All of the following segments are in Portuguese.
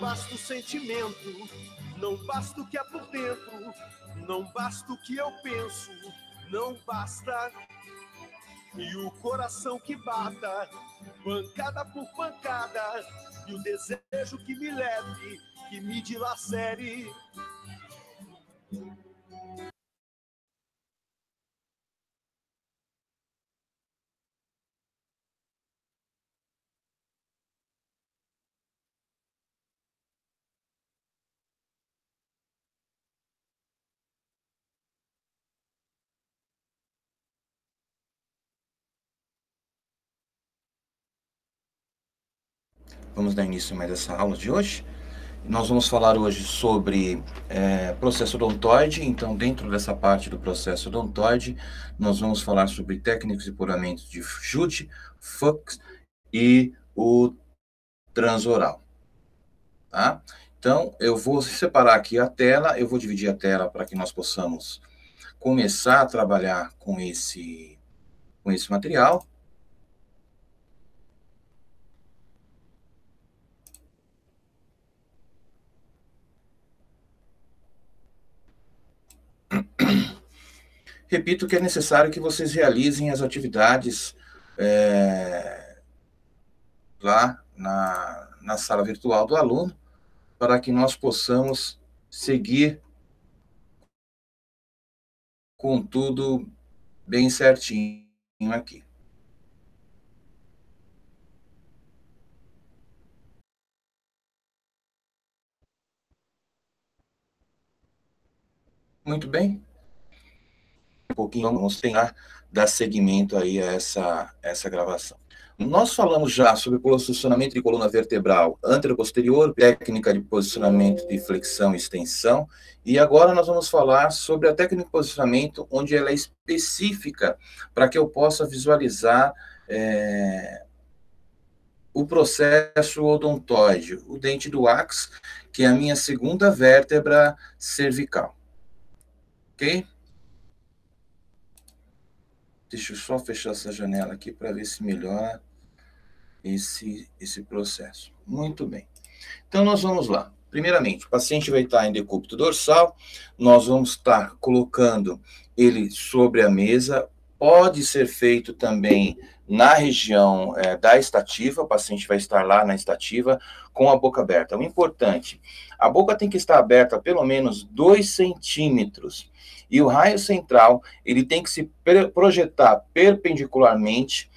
basta o sentimento, não basta o que há por dentro, não basta o que eu penso, não basta. E o coração que bata, pancada por pancada, e o desejo que me leve, que me dilacere. Vamos dar início a mais essa aula de hoje. Nós vamos falar hoje sobre processo odontoide. Então, dentro dessa parte do processo odontoide, nós vamos falar sobre técnicas de poramento de Judd, Fuchs e o transoral. Tá? Então, eu vou separar aqui a tela, eu vou dividir a tela para que nós possamos começar a trabalhar com esse material. Repito que é necessário que vocês realizem as atividades lá na sala virtual do aluno, para que nós possamos seguir com tudo bem certinho aqui. Muito bem. Um pouquinho vamos tentar dar seguimento aí a essa gravação. Nós falamos já sobre posicionamento de coluna vertebral anteroposterior, técnica de posicionamento de flexão e extensão, e agora nós vamos falar sobre a técnica de posicionamento onde ela é específica para que eu possa visualizar o processo odontoide, o dente do áx, que é a minha segunda vértebra cervical. Ok? Deixa eu só fechar essa janela aqui para ver se melhora esse processo. Muito bem. Então, nós vamos lá. Primeiramente, o paciente vai estar em decúbito dorsal, nós vamos estar colocando ele sobre a mesa, pode ser feito também na região da estativa, o paciente vai estar lá na estativa com a boca aberta. O importante, a boca tem que estar aberta pelo menos 2 centímetros, e o raio central, ele tem que se projetar perpendicularmente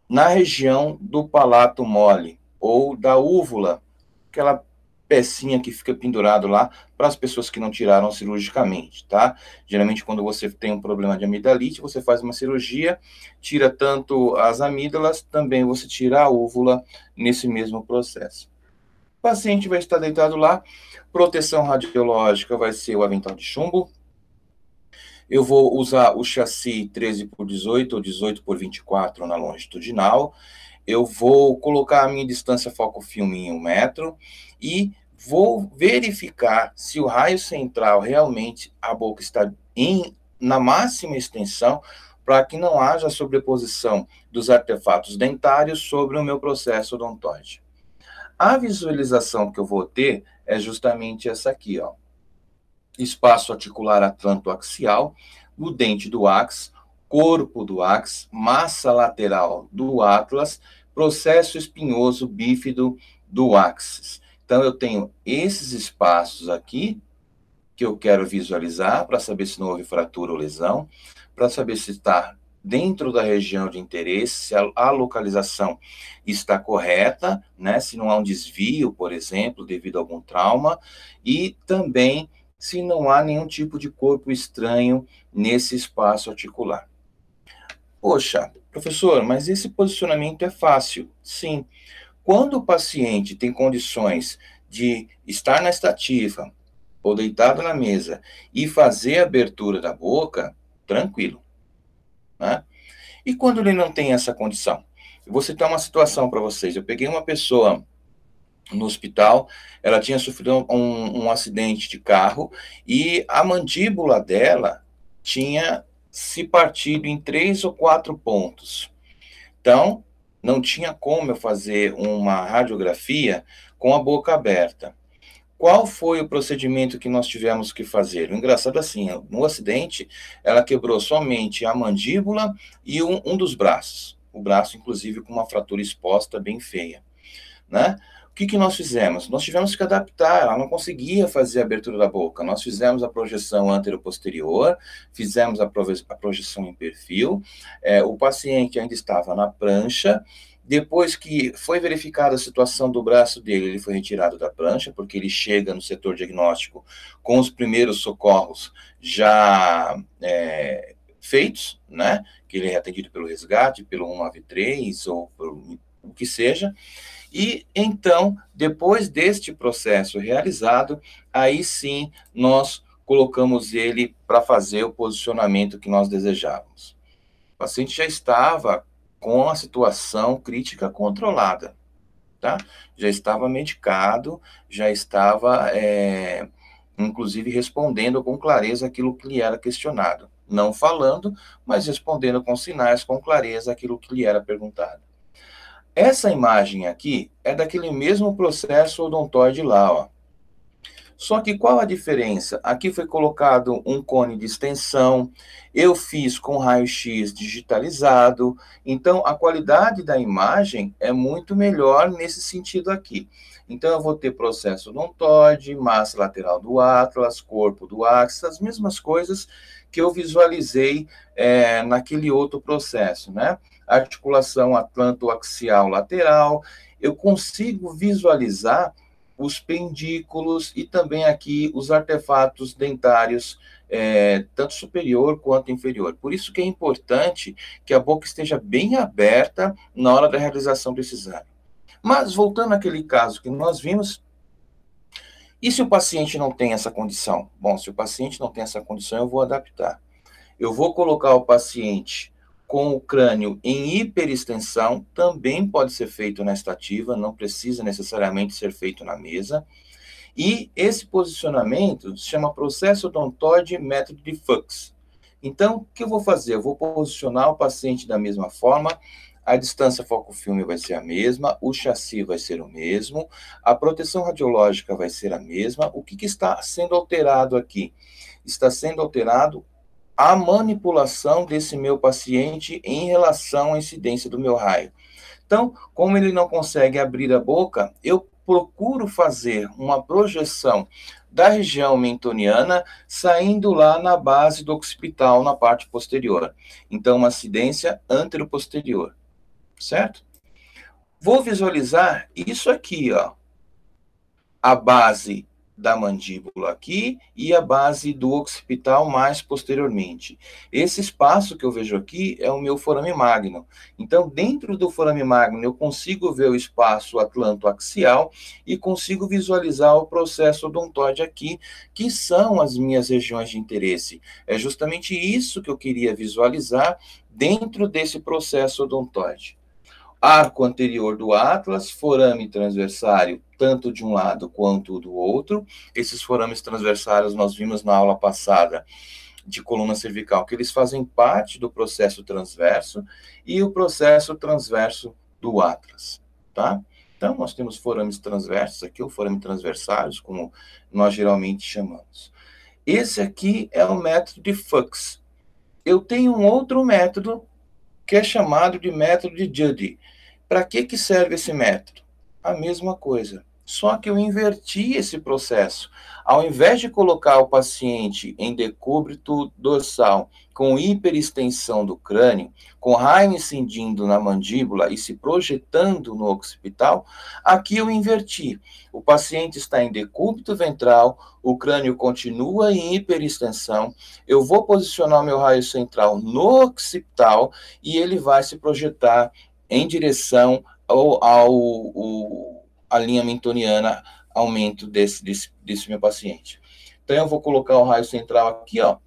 na região do palato mole, ou da úvula, aquela pecinha que fica pendurado lá, para as pessoas que não tiraram cirurgicamente, tá? Geralmente, quando você tem um problema de amidalite, você faz uma cirurgia, tira tanto as amígdalas, também você tira a úvula nesse mesmo processo. O paciente vai estar deitado lá, proteção radiológica vai ser o avental de chumbo. Eu vou usar o chassi 13x18 ou 18x24 na longitudinal. Eu vou colocar a minha distância foco-filme em 1 metro e vou verificar se o raio central realmente a boca está na máxima extensão, para que não haja sobreposição dos artefatos dentários sobre o meu processo odontoide. A visualização que eu vou ter é justamente essa aqui, ó. Espaço articular atlantoaxial, o dente do áx, corpo do áx, massa lateral do atlas, processo espinhoso bífido do áxis. Então, eu tenho esses espaços aqui que eu quero visualizar para saber se não houve fratura ou lesão, para saber se está dentro da região de interesse, se a localização está correta, né? Se não há um desvio, por exemplo, devido a algum trauma, e também se não há nenhum tipo de corpo estranho nesse espaço articular. Poxa, professor, mas esse posicionamento é fácil. Sim. Quando o paciente tem condições de estar na estativa ou deitado na mesa e fazer a abertura da boca, tranquilo, né? E quando ele não tem essa condição? Eu vou citar uma situação para vocês. Eu peguei uma pessoa no hospital, ela tinha sofrido um acidente de carro e a mandíbula dela tinha se partido em 3 ou 4 pontos. Então, não tinha como eu fazer uma radiografia com a boca aberta. Qual foi o procedimento que nós tivemos que fazer? O engraçado é assim, no acidente, ela quebrou somente a mandíbula e um dos braços. O braço, inclusive, com uma fratura exposta bem feia, né? O que nós fizemos? Nós tivemos que adaptar, ela não conseguia fazer a abertura da boca. Nós fizemos a projeção antero-posterior, fizemos a projeção em perfil, o paciente ainda estava na prancha. Depois que foi verificada a situação do braço dele, ele foi retirado da prancha, porque ele chega no setor diagnóstico com os primeiros socorros já feitos, né? Que ele é atendido pelo resgate, pelo 193 ou pelo o que seja. E então, depois deste processo realizado, aí sim nós colocamos ele para fazer o posicionamento que nós desejávamos. O paciente já estava com a situação crítica controlada, tá? Já estava medicado, já estava, inclusive, respondendo com clareza aquilo que lhe era questionado. Não falando, mas respondendo com sinais, com clareza, aquilo que lhe era perguntado. Essa imagem aqui é daquele mesmo processo odontoide lá, ó. Só que qual a diferença? Aqui foi colocado um cone de extensão, eu fiz com raio-x digitalizado, então a qualidade da imagem é muito melhor nesse sentido aqui. Então eu vou ter processo odontoide, massa lateral do atlas, corpo do axis, as mesmas coisas que eu visualizei naquele outro processo, né? Articulação atlanto-axial lateral, eu consigo visualizar os pendículos e também aqui os artefatos dentários, tanto superior quanto inferior. Por isso que é importante que a boca esteja bem aberta na hora da realização desse exame. Mas, voltando àquele caso que nós vimos, e se o paciente não tem essa condição? Bom, se o paciente não tem essa condição, eu vou adaptar. Eu vou colocar o paciente com o crânio em hiperextensão, também pode ser feito na estativa, não precisa necessariamente ser feito na mesa. E esse posicionamento se chama processo odontoide método de Fuchs. Então, o que eu vou fazer? Eu vou posicionar o paciente da mesma forma, a distância foco-filme vai ser a mesma, o chassi vai ser o mesmo, a proteção radiológica vai ser a mesma. O que está sendo alterado aqui? Está sendo alterado a manipulação desse meu paciente em relação à incidência do meu raio. Então, como ele não consegue abrir a boca, eu procuro fazer uma projeção da região mentoniana, saindo lá na base do occipital, na parte posterior. Então, uma incidência antero-posterior, certo? Vou visualizar isso aqui, ó, a base da mandíbula aqui e a base do occipital mais posteriormente. Esse espaço que eu vejo aqui é o meu forame magno. Então, dentro do forame magno, eu consigo ver o espaço atlanto-axial e consigo visualizar o processo odontoide aqui, que são as minhas regiões de interesse. É justamente isso que eu queria visualizar dentro desse processo odontoide. Arco anterior do atlas, forame transversário, tanto de um lado quanto do outro. Esses forames transversários nós vimos na aula passada de coluna cervical, que eles fazem parte do processo transverso e o processo transverso do atlas, tá? Então, nós temos forames transversos aqui, ou forame transversários, como nós geralmente chamamos. Esse aqui é o método de Fuchs. Eu tenho um outro método que é chamado de método de Judy. Para que serve esse método? A mesma coisa, só que eu inverti esse processo. Ao invés de colocar o paciente em decúbito dorsal com hiperextensão do crânio, com raio incidindo na mandíbula e se projetando no occipital, aqui eu inverti. O paciente está em decúbito ventral, o crânio continua em hiperextensão, eu vou posicionar o meu raio central no occipital e ele vai se projetar em direção à linha mentoniana, aumento desse meu paciente. Então, eu vou colocar o raio central aqui, ó,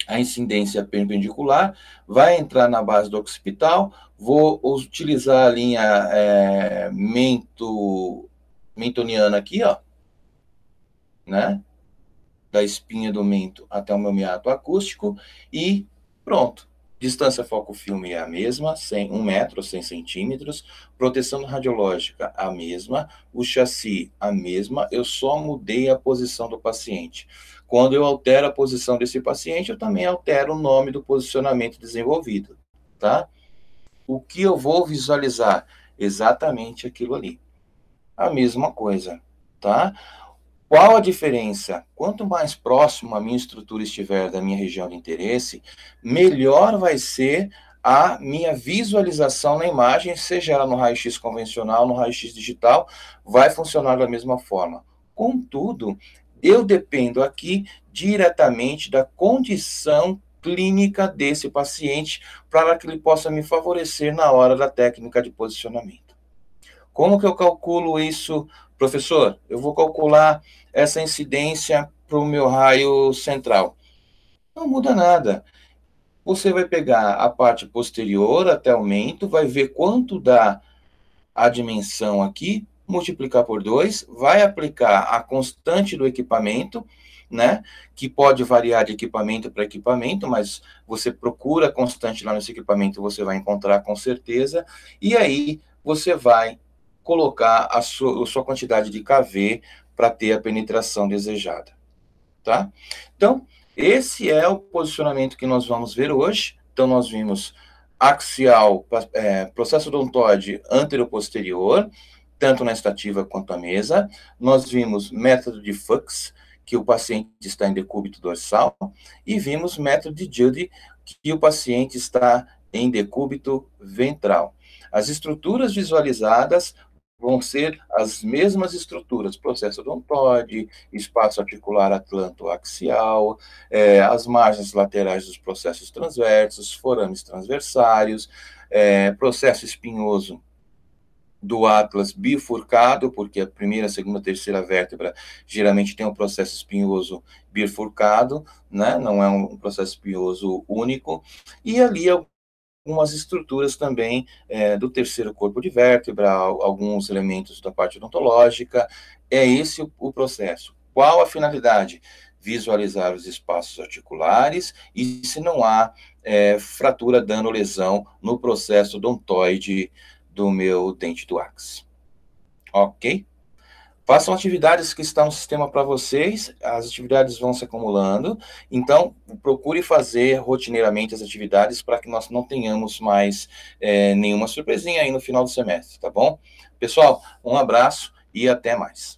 a incidência perpendicular, vai entrar na base do occipital, vou utilizar a linha mentoniana aqui, ó, né, da espinha do mento até o meu meato acústico, e pronto. Distância foco-filme é a mesma, 1 metro ou 100 centímetros. Proteção radiológica a mesma. O chassi a mesma. Eu só mudei a posição do paciente. Quando eu altero a posição desse paciente, eu também altero o nome do posicionamento desenvolvido, tá? O que eu vou visualizar? Exatamente aquilo ali. A mesma coisa, tá? Qual a diferença? Quanto mais próximo a minha estrutura estiver da minha região de interesse, melhor vai ser a minha visualização na imagem, seja ela no raio-x convencional, no raio-x digital, vai funcionar da mesma forma. Contudo, eu dependo aqui diretamente da condição clínica desse paciente para que ele possa me favorecer na hora da técnica de posicionamento. Como que eu calculo isso, professor? Eu vou calcular essa incidência para o meu raio central. Não muda nada. Você vai pegar a parte posterior até aumento, vai ver quanto dá a dimensão aqui, multiplicar por 2, vai aplicar a constante do equipamento, né, que pode variar de equipamento para equipamento, mas você procura a constante lá nesse equipamento, você vai encontrar com certeza, e aí você vai colocar a sua quantidade de kV para ter a penetração desejada, tá? Então, esse é o posicionamento que nós vamos ver hoje. Então, nós vimos axial, processo odontoide anteroposterior, tanto na estativa quanto na mesa. Nós vimos método de Fuchs, que o paciente está em decúbito dorsal, e vimos método de Judy, que o paciente está em decúbito ventral. As estruturas visualizadas vão ser as mesmas estruturas, processo odontoide, espaço articular atlantoaxial, as margens laterais dos processos transversos, forames transversários, processo espinhoso do atlas bifurcado, porque a primeira, segunda, terceira vértebra geralmente tem um processo espinhoso bifurcado, né? Não é um processo espinhoso único, e ali algumas estruturas também do terceiro corpo de vértebra, alguns elementos da parte odontológica. É esse o processo. Qual a finalidade? Visualizar os espaços articulares e se não há fratura, dano ou lesão no processo odontoide do meu dente do axis. Ok? Façam atividades que estão no sistema para vocês, as atividades vão se acumulando, então procure fazer rotineiramente as atividades para que nós não tenhamos mais nenhuma surpresinha aí no final do semestre, tá bom? Pessoal, um abraço e até mais.